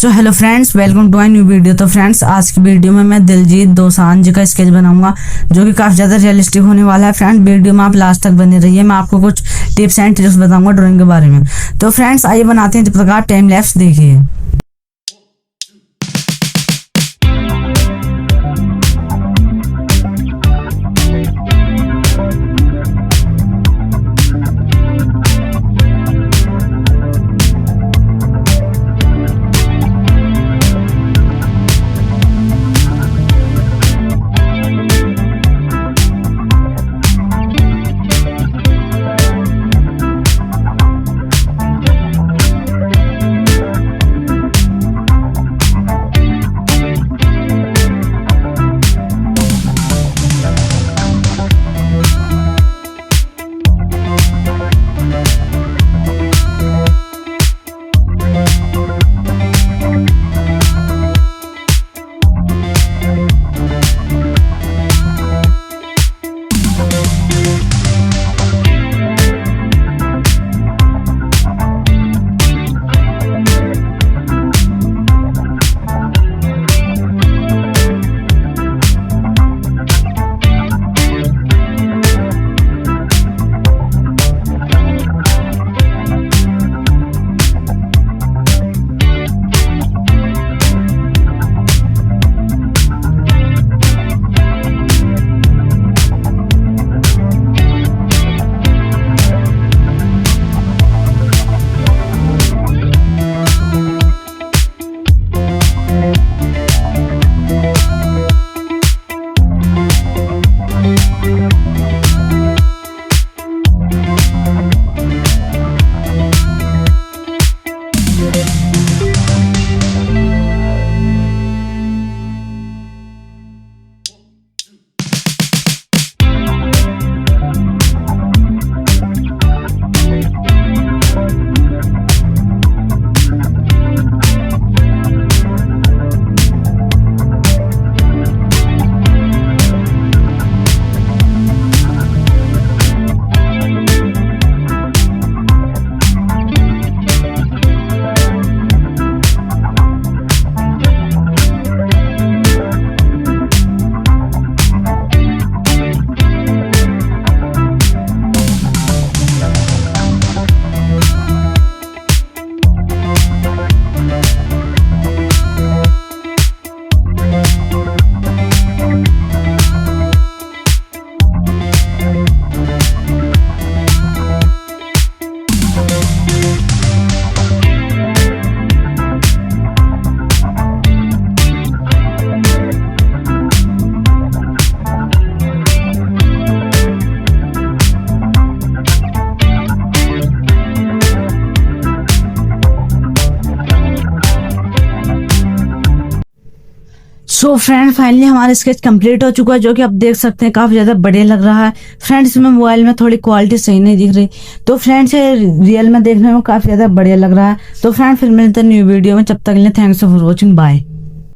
So hello friends, welcome to my new video. तो friends, आज की वीडियो में मैं दिलजीत दोसांझ का स्केच बनाऊंगा जो कि काफी ज्यादा रियलिस्टिक होने वाला है। फ्रेंड, वीडियो में आप लास्ट तक बने रहिए, मैं आपको कुछ टिप्स एंड ट्रिक्स बताऊंगा ड्राइंग के बारे में। तो फ्रेंड्स, आइए बनाते हैं। जब तक आप टाइम लैप्स देखिए। सो फ्रेंड, फाइनली हमारा स्केच कंप्लीट हो चुका है, जो कि आप देख सकते हैं काफी ज्यादा बढ़िया लग रहा है। फ्रेंड्स, इसमें मोबाइल में थोड़ी क्वालिटी सही नहीं दिख रही, तो फ्रेंड्स ये रियल में देखने में काफी ज्यादा बढ़िया लग रहा है। तो फ्रेंड, फिर मिलते हैं न्यू वीडियो में। जब तक के लिए थैंक्स फॉर वॉचिंग, बाय।